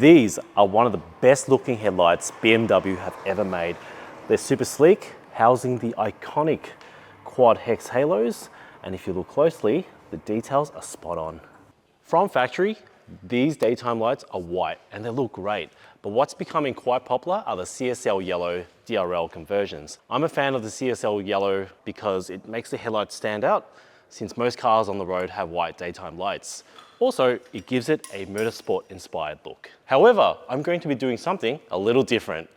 These are one of the best looking headlights BMW have ever made. They're super sleek, housing the iconic quad hex halos, and if you look closely, the details are spot on. From factory, these daytime lights are white and they look great, but what's becoming quite popular are the CSL yellow DRL conversions. I'm a fan of the CSL yellow because it makes the headlights stand out, since most cars on the road have white daytime lights. Also, it gives it a motorsport inspired look. However, I'm going to be doing something a little different.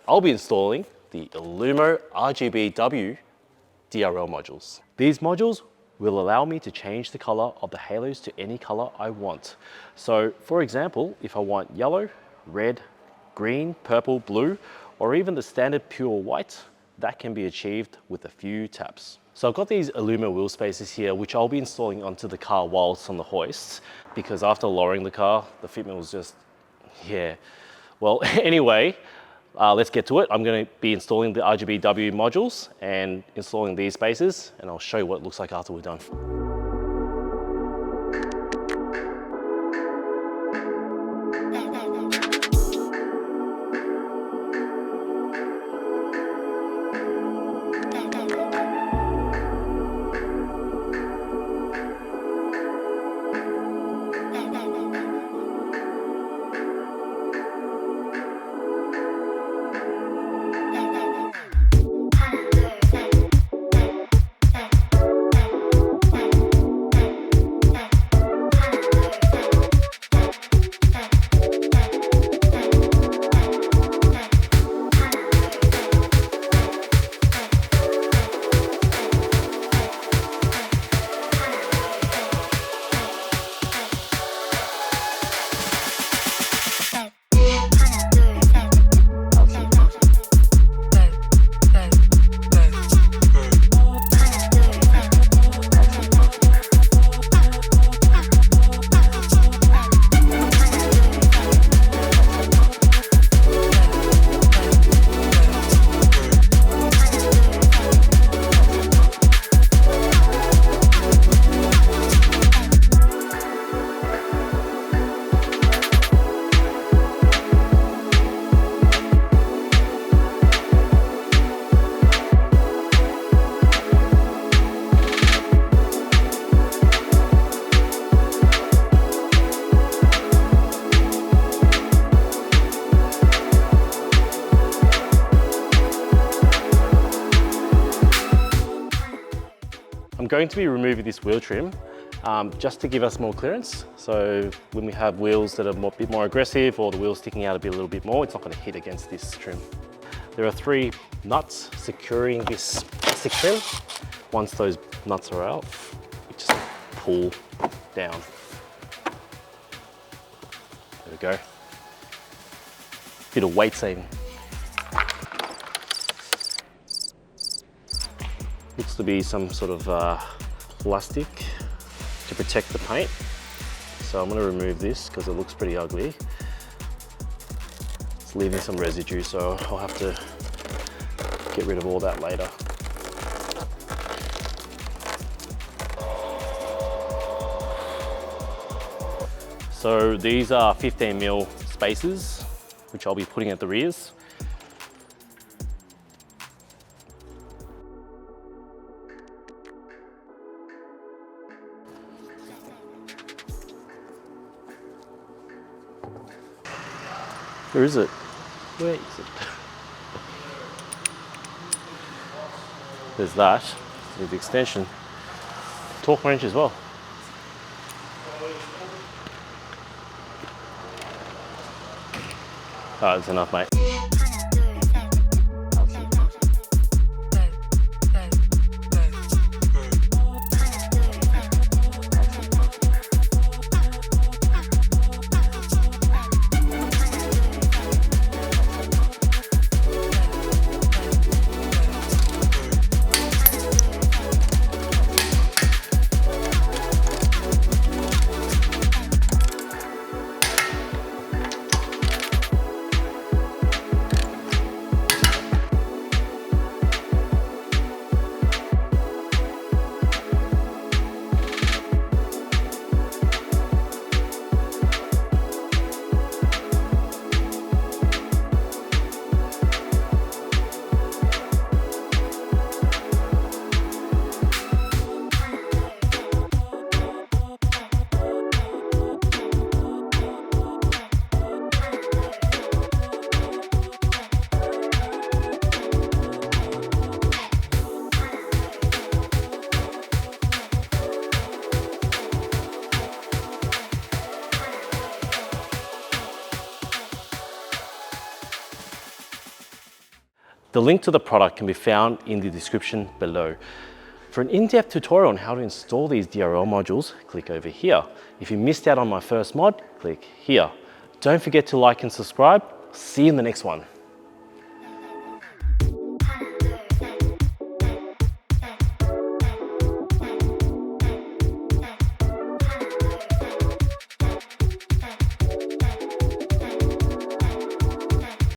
I'll be installing the Illummo RGBW DRL modules. These modules will allow me to change the color of the halos to any color I want. So for example, if I want yellow, red, green, purple, blue, or even the standard pure white, that can be achieved with a few taps. So I've got these Illummo wheel spacers here, which I'll be installing onto the car while it's on the hoist, because after lowering the car, the fitment was just, yeah. Well, anyway, let's get to it. I'm going to be installing the RGBW modules and installing these spacers, and I'll show you what it looks like after we're done. I'm going to be removing this wheel trim just to give us more clearance. So when we have wheels that are a bit more aggressive or the wheels sticking out a little bit more, it's not going to hit against this trim. There are 3 nuts securing this plastic trim. Once those nuts are out, we just pull down. There we go. Bit of weight saving. Looks to be some sort of plastic to protect the paint. So I'm going to remove this because it looks pretty ugly. It's leaving some residue, so I'll have to get rid of all that later. So these are 15mm spacers, which I'll be putting at the rears. Where is it? Where is it? There's that, with the extension. Torque wrench as well. Oh, that's enough, mate. The link to the product can be found in the description below. For an in-depth tutorial on how to install these DRL modules, click over here. If you missed out on my first mod, click here. Don't forget to like and subscribe. See you in the next one.